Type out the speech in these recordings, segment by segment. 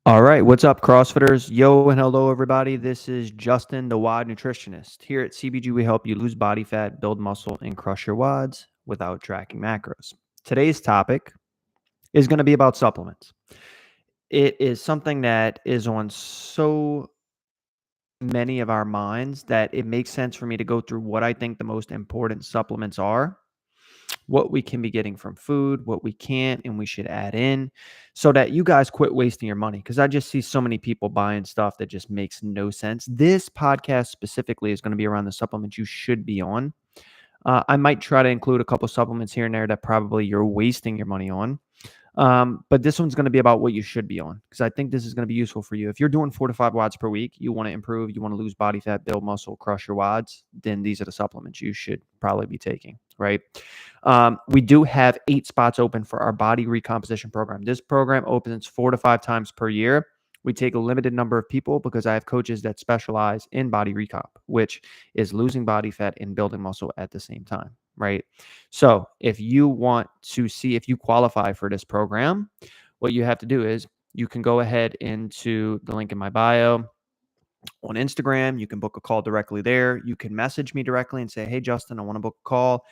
All right, what's up, CrossFitters? Yo and hello, everybody. This is Justin, the WOD nutritionist. Here at CBG, we help you lose body fat, build muscle, and crush your WODs without tracking macros. Today's topic is going to be about supplements. It is something that is on so many of our minds that it makes sense for me to go through what I think the most important supplements are, what we can be getting from food, what we can't and we should add in so that you guys quit wasting your money. Because I just see so many people buying stuff that just makes no sense. This podcast specifically is going to be around the supplements you should be on. I might try to include a couple supplements here and there that probably you're wasting your money on. But this one's going to be about what you should be on because I think this is going to be useful for you. If you're doing 4 to 5 watts per week, you want to improve, you want to lose body fat, build muscle, crush your wads, then these are the supplements you should probably be taking, right? We do have 8 spots open for our body recomposition program. This program opens 4 to 5 times per year. We take a limited number of people because I have coaches that specialize in body recomp, which is losing body fat and building muscle at the same time, right? So if you want to see if you qualify for this program, what you have to do is you can go ahead into the link in my bio on Instagram. You can book a call directly there. You can message me directly and say, hey, Justin, I want to book a call.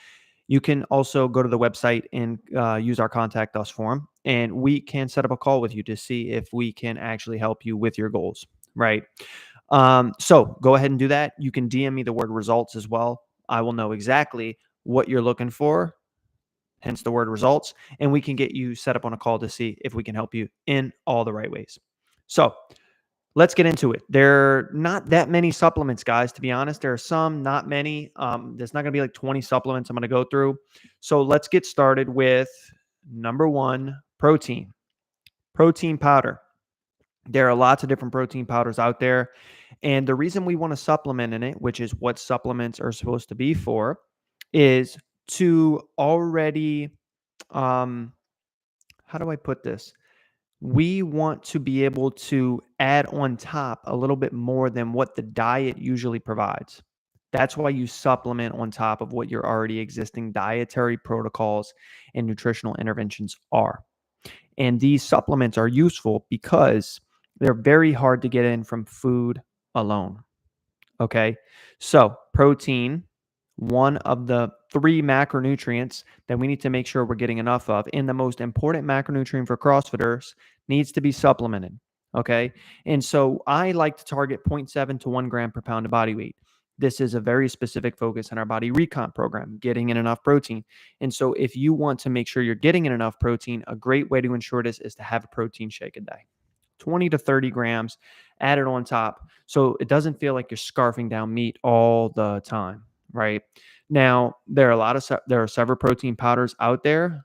You can also go to the website and use our contact us form, and we can set up a call with you to see if we can actually help you with your goals, right? So go ahead and do that. You can DM me the word results as well. I will know exactly what you're looking for, hence the word results, and we can get you set up on a call to see if we can help you in all the right ways. So let's get into it. There are not that many supplements, guys, to be honest. There are some, not many. There's not going to be like 20 supplements I'm going to go through. So let's get started with number 1, protein. Protein powder. There are lots of different protein powders out there. And the reason we want to supplement in it, which is what supplements are supposed to be for, is to already, how do I put this? We want to be able to add on top a little bit more than what the diet usually provides. That's why you supplement on top of what your already existing dietary protocols and nutritional interventions are. And these supplements are useful because they're very hard to get in from food alone. Okay. So, protein, one of the 3 macronutrients that we need to make sure we're getting enough of, and the most important macronutrient for CrossFitters, needs to be supplemented. Okay. And so I like to target 0.7 to 1 gram per pound of body weight. This is a very specific focus in our body recomp program, getting in enough protein. And so if you want to make sure you're getting in enough protein, a great way to ensure this is to have a protein shake a day. 20 to 30 grams added on top so it doesn't feel like you're scarfing down meat all the time, right? Now, there are several protein powders out there.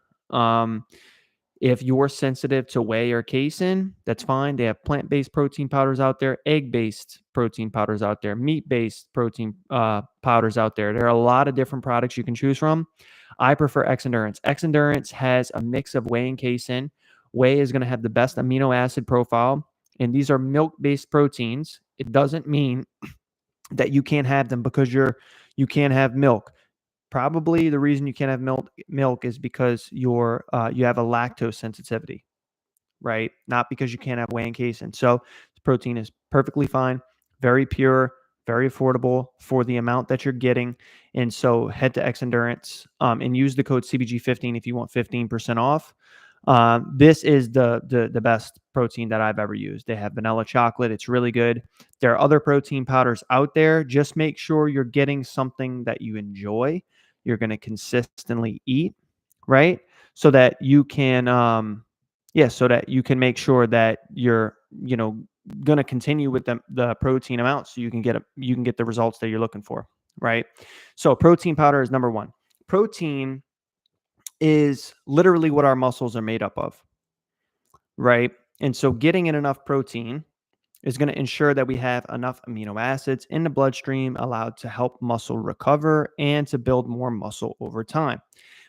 If you're sensitive to whey or casein, that's fine. They have plant-based protein powders out there, egg-based protein powders out there, meat-based protein powders out there. There are a lot of different products you can choose from. I prefer X Endurance. X Endurance has a mix of whey and casein. Whey is going to have the best amino acid profile, and these are milk-based proteins. It doesn't mean that you can't have them because you can't have milk. Probably the reason you can't have milk is because you have a lactose sensitivity, right? Not because you can't have whey and casein. So the protein is perfectly fine, very pure, very affordable for the amount that you're getting. And so head to X Endurance and use the code CBG15 if you want 15% off. This is the best protein that I've ever used. They have vanilla chocolate. It's really good. There are other protein powders out there. Just make sure you're getting something that you enjoy, you're going to consistently eat, right? So that you can, so that you can make sure that you're, going to continue with the protein amount so you can get the results that you're looking for, right? So protein powder is number 1. Protein is literally what our muscles are made up of, right? And so getting in enough protein is going to ensure that we have enough amino acids in the bloodstream allowed to help muscle recover and to build more muscle over time,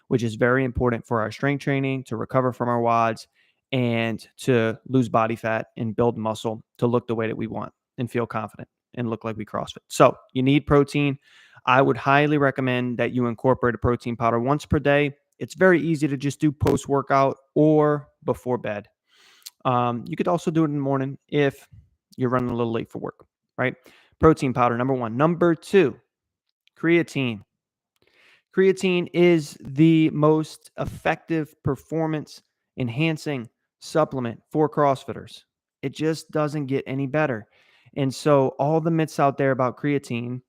which is very important for our strength training, to recover from our WODs, and to lose body fat and build muscle to look the way that we want and feel confident and look like we CrossFit. So you need protein. I would highly recommend that you incorporate a protein powder once per day. It's very easy to just do post-workout or before bed. You could also do it in the morning if you're running a little late for work, right? Protein powder, number one. Number two, creatine. Creatine is the most effective performance enhancing supplement for CrossFitters. It just doesn't get any better. And so all the myths out there about creatine,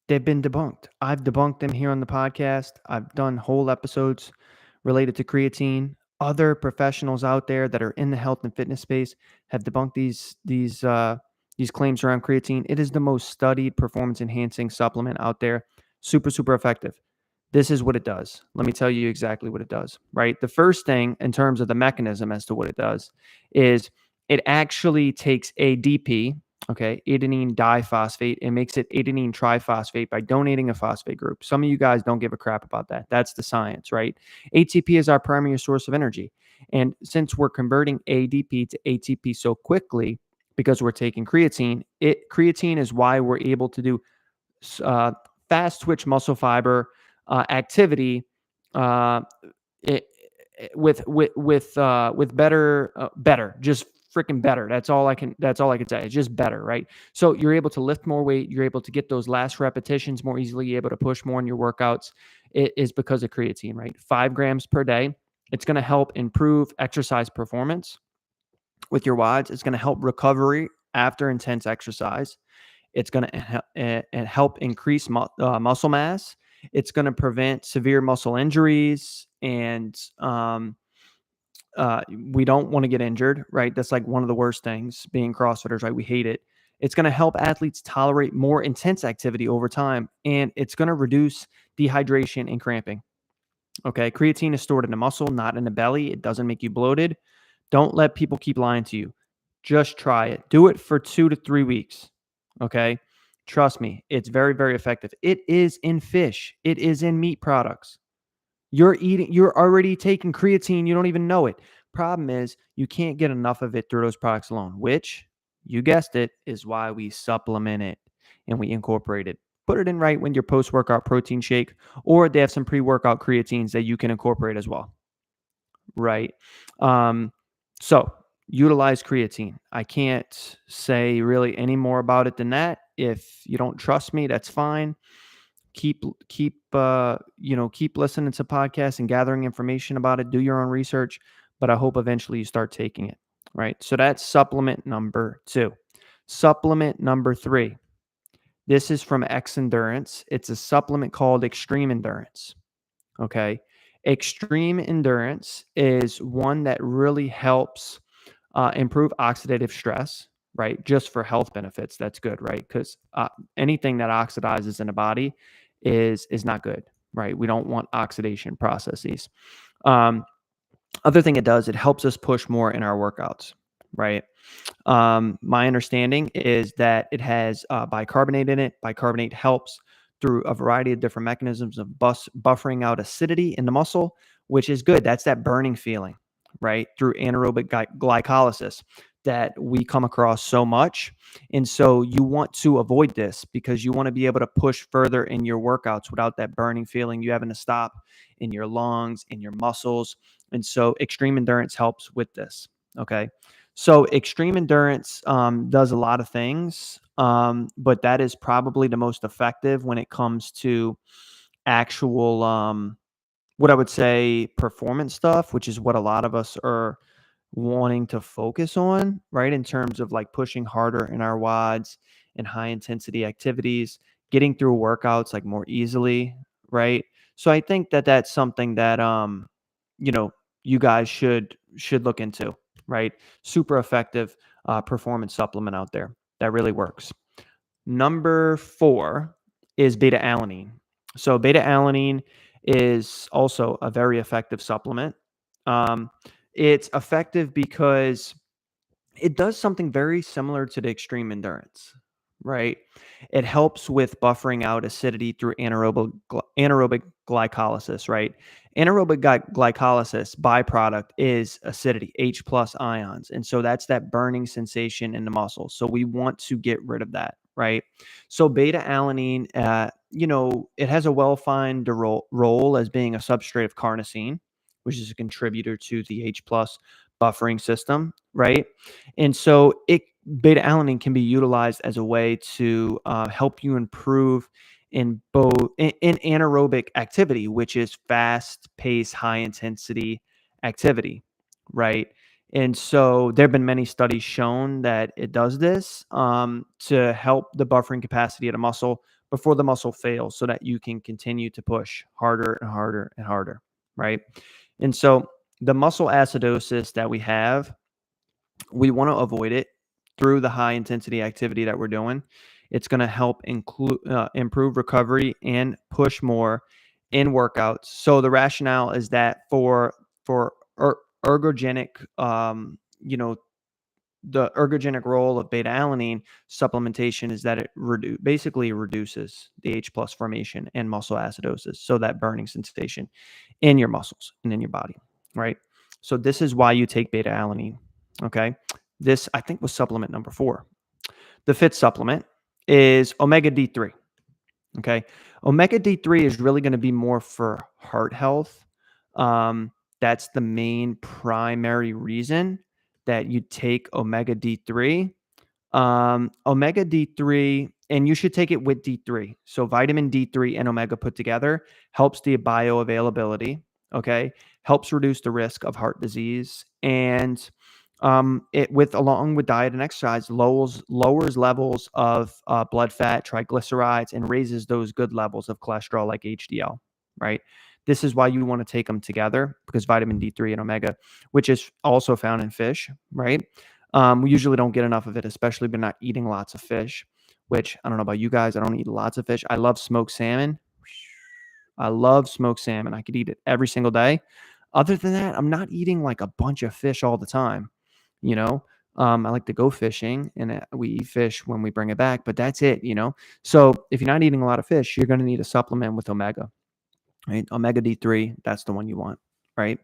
they've been debunked. I've debunked them here on the podcast. I've done whole episodes related to creatine. Other professionals out there that are in the health and fitness space have debunked these claims around creatine. It is the most studied performance enhancing supplement out there. Super, super effective. This is what it does. Let me tell you exactly what it does, right? The first thing in terms of the mechanism as to what it does is it actually takes ADP, okay, adenine diphosphate, and makes it adenine triphosphate by donating a phosphate group. Some of you guys don't give a crap about that. That's the science, right? ATP is our primary source of energy. And since we're converting ADP to ATP so quickly because we're taking creatine is why we're able to do uh, fast twitch muscle fiber activity uh, it, with better, just freaking better. That's all I can say. It's just better, right? So you're able to lift more weight. You're able to get those last repetitions more easily. You're able to push more in your workouts. It is because of creatine, right? 5 grams per day. It's going to help improve exercise performance with your WODs. It's going to help recovery after intense exercise. It's going to help increase muscle mass. It's going to prevent severe muscle injuries. And we don't want to get injured, right? That's like one of the worst things being CrossFitters, right? We hate it. It's going to help athletes tolerate more intense activity over time. And it's going to reduce dehydration and cramping. Okay. Creatine is stored in the muscle, not in the belly. It doesn't make you bloated. Don't let people keep lying to you. Just try it. Do it for 2 to 3 weeks. Okay. Trust me, it's very, very effective. It is in fish, it is in meat products. You're already taking creatine. You don't even know it. Problem is, you can't get enough of it through those products alone, which, you guessed it, is why we supplement it and we incorporate it. Put it in right when your post workout protein shake, or they have some pre workout creatines that you can incorporate as well. Right. Um, so utilize creatine. I can't say really any more about it than that. If you don't trust me, that's fine. Keep listening to podcasts and gathering information about it. Do your own research, but I hope eventually you start taking it. Right. So that's supplement number 2. Supplement number 3. This is from X Endurance. It's a supplement called Extreme Endurance. Okay. Extreme endurance is one that really helps improve oxidative stress, right? Just for health benefits, that's good, right? Because anything that oxidizes in the body is not good, right? We don't want oxidation processes. Um, Other thing it does, it helps us push more in our workouts, right? My understanding is that it has bicarbonate in it. Bicarbonate helps through a variety of different mechanisms of buffering out acidity in the muscle, which is good. That's that burning feeling, right? Through anaerobic glycolysis that we come across so much. And so you want to avoid this because you want to be able to push further in your workouts without that burning feeling, you having to stop in your lungs, in your muscles. And so extreme endurance helps with this. Okay. So extreme endurance does a lot of things, but that is probably the most effective when it comes to actual, what I would say, performance stuff, which is what a lot of us are wanting to focus on, right? In terms of like pushing harder in our WODs and high intensity activities, getting through workouts like more easily, right? So I think that that's something that you know, you guys should look into, right? Super effective performance supplement out there that really works. Number 4 is beta alanine. So beta alanine is also a very effective supplement. Um, it's effective because it does something very similar to the extreme endurance, right? It helps with buffering out acidity through anaerobic glycolysis, right? Anaerobic glycolysis byproduct is acidity, H plus ions. And so that's that burning sensation in the muscle. So we want to get rid of that, right? So beta alanine, it has a well-defined role as being a substrate of carnosine, which is a contributor to the H plus buffering system, right? And so beta alanine can be utilized as a way to help you improve in anaerobic activity, which is fast paced, high intensity activity, right? And so there have been many studies shown that it does this to help the buffering capacity of the muscle before the muscle fails so that you can continue to push harder and harder and harder, right? And so the muscle acidosis that we have, we want to avoid it through the high intensity activity that we're doing. It's going to help improve recovery and push more in workouts. So the rationale is that for ergogenic, the ergogenic role of beta alanine supplementation is that it basically reduces the H plus formation and muscle acidosis, so that burning sensation in your muscles and in your body, right? So this is why you take beta alanine. Okay, this I think was supplement number 4. The fifth supplement is omega D3. Okay, omega D3 is really going to be more for heart health. That's the main primary reason that you take omega D3. Omega D3, and you should take it with D3. So vitamin D3 and omega put together helps the bioavailability, okay? Helps reduce the risk of heart disease, and along with diet and exercise lowers levels of blood fat, triglycerides, and raises those good levels of cholesterol like HDL, right? This is why you want to take them together, because vitamin D3 and omega, which is also found in fish, right? We usually don't get enough of it, especially if we're not eating lots of fish, which I don't know about you guys. I don't eat lots of fish. I love smoked salmon. I love smoked salmon. I could eat it every single day. Other than that, I'm not eating like a bunch of fish all the time. You know, I like to go fishing, and we eat fish when we bring it back, but that's it. So if you're not eating a lot of fish, you're going to need a supplement with omega, right? Omega D3, that's the one you want, right?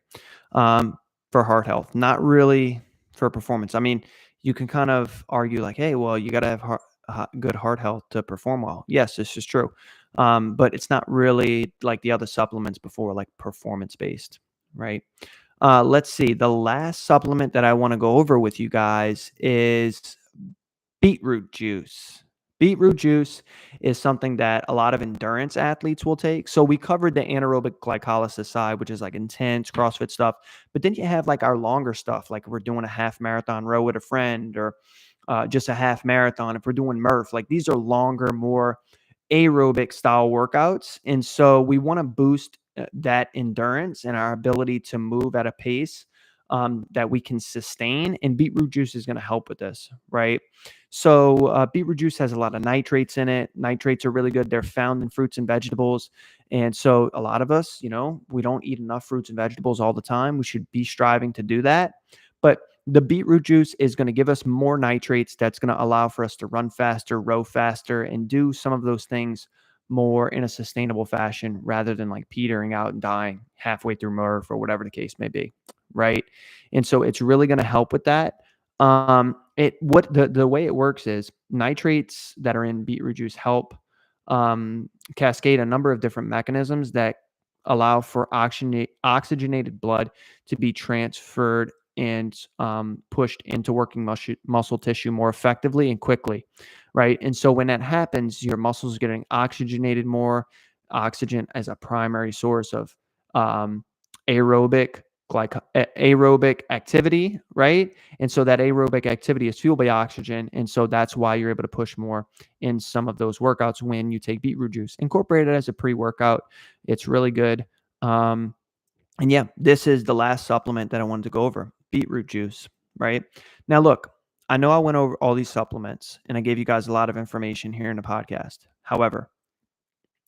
For heart health, not really for performance. I mean, you can kind of argue like, hey, well, you got to have good heart health to perform well. Yes, this is true. But it's not really like the other supplements before, like performance based, right? Let's see. The last supplement that I want to go over with you guys is beetroot juice. Beetroot juice is something that a lot of endurance athletes will take. So we covered the anaerobic glycolysis side, which is like intense CrossFit stuff. But then you have like our longer stuff, like we're doing a half marathon row with a friend, or just a half marathon. If we're doing Murph, like these are longer, more aerobic style workouts. And so we want to boost that endurance and our ability to move at a pace that we can sustain. And beetroot juice is going to help with this, right? So beetroot juice has a lot of nitrates in it. Nitrates are really good. They're found in fruits and vegetables. And so a lot of us, we don't eat enough fruits and vegetables all the time. We should be striving to do that. But the beetroot juice is going to give us more nitrates. That's going to allow for us to run faster, row faster, and do some of those things more in a sustainable fashion rather than like petering out and dying halfway through Murph or whatever the case may be, right? And so it's really going to help with that. The way it works is nitrates that are in beetroot juice help cascade a number of different mechanisms that allow for oxygenated blood to be transferred and pushed into working muscle tissue more effectively and quickly, right? And so when that happens, your muscles are getting oxygenated more. Oxygen as a primary source of um, aerobic aerobic activity, right? And so that aerobic activity is fueled by oxygen, and so that's why you're able to push more in some of those workouts when you take beetroot juice. Incorporate it as a pre-workout. It's really good. And yeah, this is the last supplement that I wanted to go over, beetroot juice, right? Now, look, I know I went over all these supplements and I gave you guys a lot of information here in the podcast. However,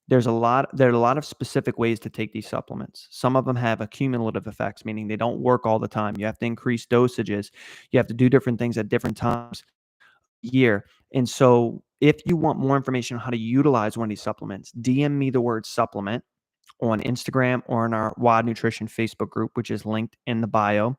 there are a lot of specific ways to take these supplements. Some of them have accumulative effects, meaning they don't work all the time. You have to increase dosages. You have to do different things at different times a year. And so if you want more information on how to utilize one of these supplements, DM me the word supplement on Instagram or in our WOD Nutrition Facebook group, which is linked in the bio,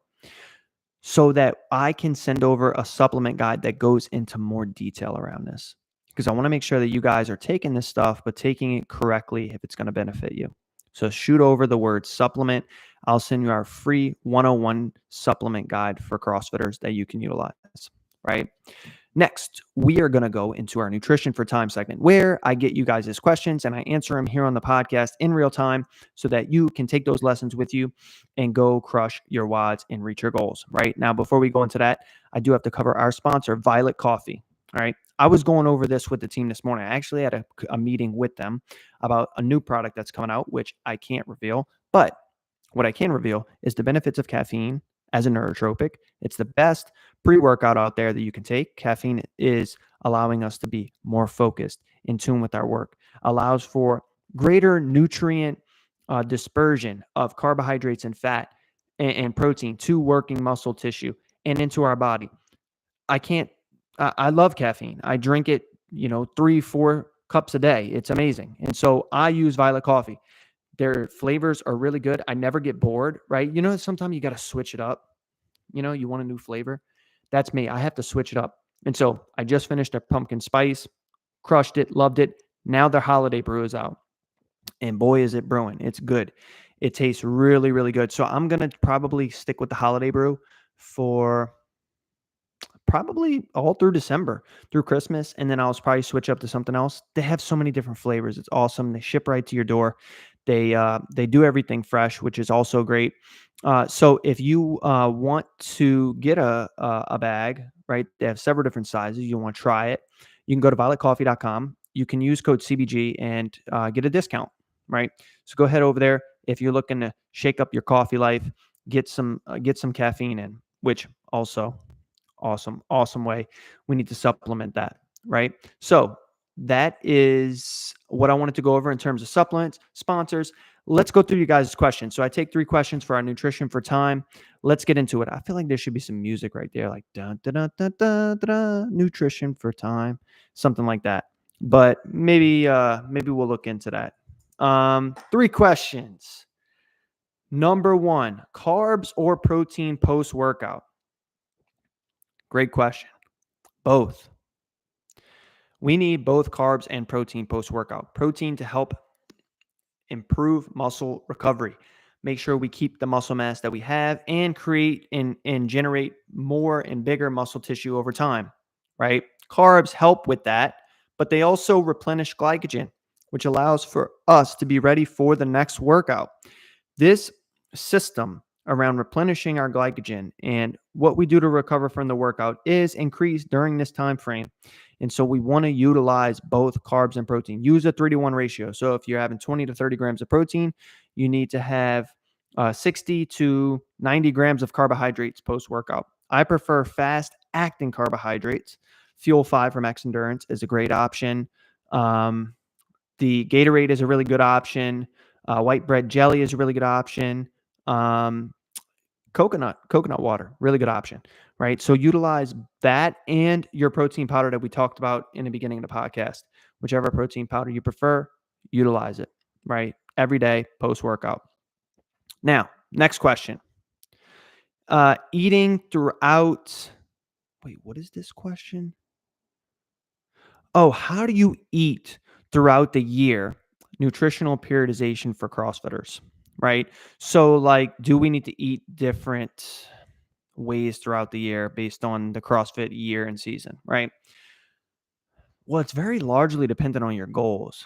so that I can send over a supplement guide that goes into more detail around this. Because I want to make sure that you guys are taking this stuff, but taking it correctly if it's going to benefit you. So shoot over the word supplement. I'll send you our free 101 supplement guide for CrossFitters that you can utilize, right? Next, we are going to go into our Nutrition for Time segment where I get you guys' questions and I answer them here on the podcast in real time so that you can take those lessons with you and go crush your wads and reach your goals, right? Now, before we go into that, I do have to cover our sponsor, Violet Coffee, all right? I was going over this with the team this morning. I actually had a meeting with them about a new product that's coming out, which I can't reveal, but what I can reveal is the benefits of caffeine as a neurotropic. It's the best pre-workout out there that you can take. Caffeine is allowing us to be more focused, in tune with our work, allows for greater nutrient dispersion of carbohydrates and fat and protein to working muscle tissue and into our body. I love caffeine. I drink it, 3, 4 cups a day. It's amazing. And so I use Violet Coffee. Their flavors are really good. I never get bored, right? Sometimes you got to switch it up. You want a new flavor. That's me. I have to switch it up. And so I just finished their pumpkin spice, crushed it, loved it. Now their holiday brew is out. And boy, is it brewing. It's good. It tastes really, really good. So I'm going to probably stick with the holiday brew for probably all through December, through Christmas, and then I'll probably switch up to something else. They have so many different flavors. It's awesome. They ship right to your door. They do everything fresh, which is also great. So if you want to get a bag, right? They have several different sizes. You want to try it. You can go to violetcoffee.com. You can use code CBG and get a discount, right? So go ahead over there if you're looking to shake up your coffee life, get some caffeine in, which also awesome way. We need to supplement that, right? So that is what I wanted to go over in terms of supplements, sponsors. Let's go through you guys' questions. So I take 3 questions for our Nutrition for Time. Let's get into it. I feel like there should be some music right there, like dun, dun, dun, dun, dun, dun, dun, Nutrition for Time, something like that. But maybe we'll look into that. 3 questions. Number 1, carbs or protein post-workout? Great question. Both. We need both carbs and protein post-workout. Protein to help improve muscle recovery. Make sure we keep the muscle mass that we have and create and generate more and bigger muscle tissue over time, right? Carbs help with that, but they also replenish glycogen, which allows for us to be ready for the next workout. This system around replenishing our glycogen and what we do to recover from the workout is increased during this time frame. And so we want to utilize both carbs and protein. Use a 3-to-1 ratio. So if you're having 20 to 30 grams of protein, you need to have 60 to 90 grams of carbohydrates post-workout. I prefer fast-acting carbohydrates. Fuel 5 from X Endurance is a great option. The Gatorade is a really good option. White bread jelly is a really good option. Coconut water, really good option, right? So utilize that and your protein powder that we talked about in the beginning of the podcast. Whichever protein powder you prefer, utilize it, right? Every day post-workout. Now, next question. Eating throughout. Wait, what is this question? Oh, how do you eat throughout the year? Nutritional periodization for CrossFitters, right? So, like, do we need to eat different ways throughout the year based on the CrossFit year and season, right? Well, it's very largely dependent on your goals.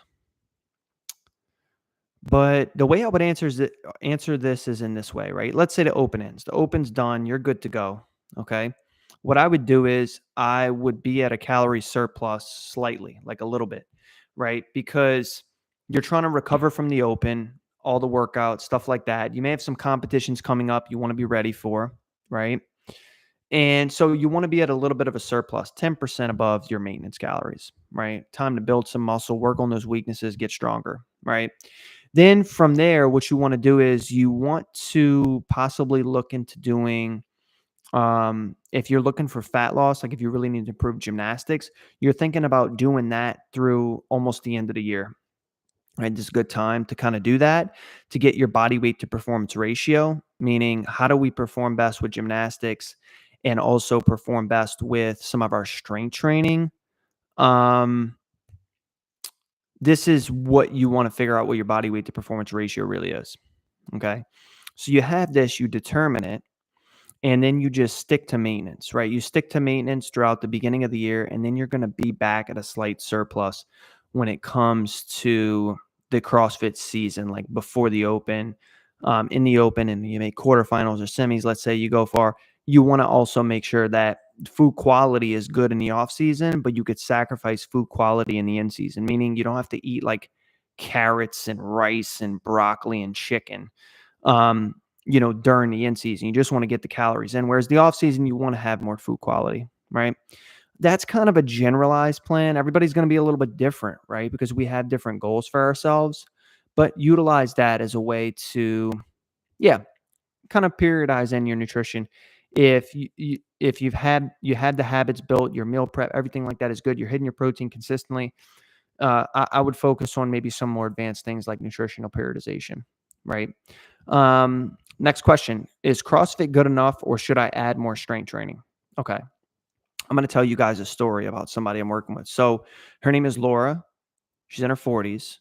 But the way I would answer this is in this way, right? Let's say the open ends. The open's done. You're good to go. Okay. What I would do is I would be at a calorie surplus slightly, like a little bit, right? Because you're trying to recover from the open, all the workouts, stuff like that. You may have some competitions coming up you want to be ready for, right? And so you want to be at a little bit of a surplus, 10% above your maintenance calories, right? Time to build some muscle, work on those weaknesses, get stronger, right? Then from there, what you want to do is you want to possibly look into doing, if you're looking for fat loss, like if you really need to improve gymnastics, you're thinking about doing that through almost the end of the year, right? This is a good time to kind of do that to get your body weight to performance ratio, meaning how do we perform best with gymnastics and also perform best with some of our strength training. This is what you want to figure out what your body weight to performance ratio really is. Okay. So you have this, you determine it, and then you just stick to maintenance, right? You stick to maintenance throughout the beginning of the year, and then you're going to be back at a slight surplus when it comes to the CrossFit season, like before the open, in the open, and you make quarterfinals or semis. Let's say you go far. You want to also make sure that food quality is good in the off season, but you could sacrifice food quality in the in season, meaning you don't have to eat like carrots and rice and broccoli and chicken. Um, during the in season. You just want to get the calories in. Whereas the off season, you want to have more food quality, right? That's kind of a generalized plan. Everybody's going to be a little bit different, right? Because we have different goals for ourselves, but utilize that as a way to, yeah, kind of periodize in your nutrition. If you had the habits built, your meal prep, everything like that is good. You're hitting your protein consistently. I would focus on maybe some more advanced things like nutritional periodization, right? Next question, is CrossFit good enough or should I add more strength training? Okay. I'm going to tell you guys a story about somebody I'm working with. So her name is Laura. She's in her 40s.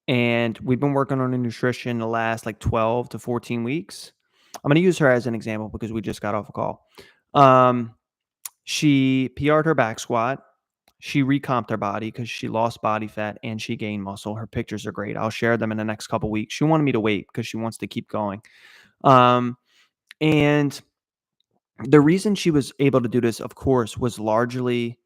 And we've been working on her nutrition the last like 12 to 14 weeks. I'm going to use her as an example because we just got off a call. She PR'd her back squat. She recomped her body because she lost body fat and she gained muscle. Her pictures are great. I'll share them in the next couple weeks. She wanted me to wait because she wants to keep going. And the reason she was able to do this, of course, was largely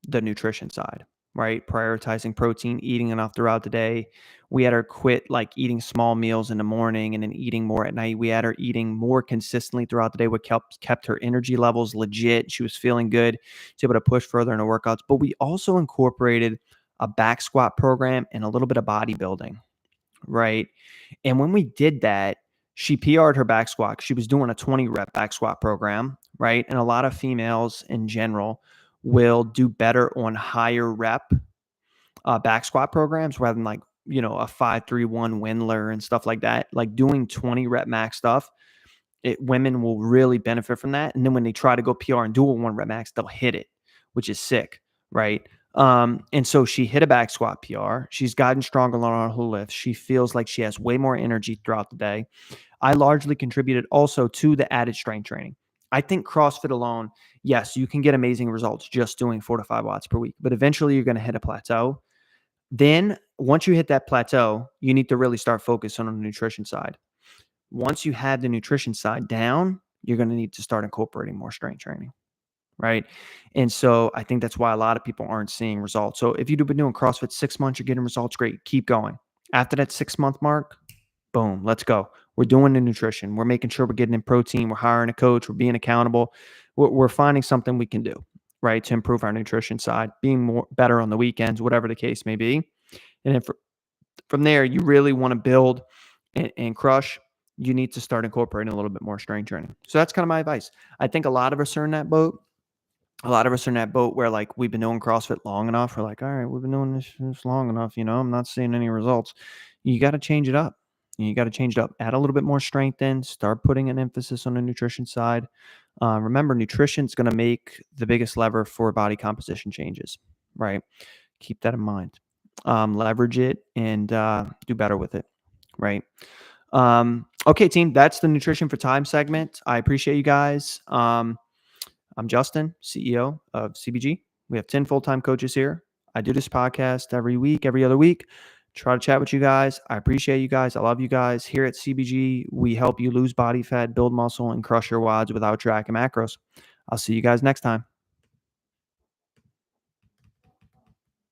the nutrition side, right? Prioritizing protein, eating enough throughout the day. We had her quit like eating small meals in the morning and then eating more at night. We had her eating more consistently throughout the day, what kept her energy levels legit. She was feeling good. She was able to push further in her workouts. But we also incorporated a back squat program and a little bit of bodybuilding, right? And when we did that, she PR'd her back squat. She was doing a 20 rep back squat program, right? And a lot of females in general will do better on higher rep back squat programs rather than like, a 5-3-1 Windler and stuff like that. Like doing 20 rep max stuff, women will really benefit from that. And then when they try to go PR and do a 1 rep max, they'll hit it, which is sick, right? And so she hit a back squat PR. She's gotten stronger on her lifts. She feels like she has way more energy throughout the day. I largely contributed also to the added strength training. I think CrossFit alone, yes, you can get amazing results just doing 4 to 5 watts per week, but eventually you're going to hit a plateau. Then once you hit that plateau, you need to really start focusing on the nutrition side. Once you have the nutrition side down, you're going to need to start incorporating more strength training, right? And so I think that's why a lot of people aren't seeing results. So if you've been doing CrossFit 6 months, you're getting results, great, keep going. After that 6-month mark, boom, let's go. We're doing the nutrition. We're making sure we're getting in protein. We're hiring a coach. We're being accountable. We're finding something we can do, right, to improve our nutrition side, being better on the weekends, whatever the case may be. And then from there, you really want to build and crush. You need to start incorporating a little bit more strength training. So that's kind of my advice. I think a lot of us are in that boat. A lot of us are in that boat where like we've been doing CrossFit long enough. We're like, all right, we've been doing this long enough. I'm not seeing any results. You got to change it up. You got to change it up. Add a little bit more strength in. Start putting an emphasis on the nutrition side. Remember, nutrition is going to make the biggest lever for body composition changes, right? Keep that in mind. Leverage it and do better with it, right? Okay, team, that's the Nutrition for Time segment. I appreciate you guys. I'm Justin, CEO of CBG. We have 10 full-time coaches here. I do this podcast every week, every other week. Try to chat with you guys. I appreciate you guys. I love you guys. Here at CBG, we help you lose body fat, build muscle, and crush your WODs without tracking macros. I'll see you guys next time.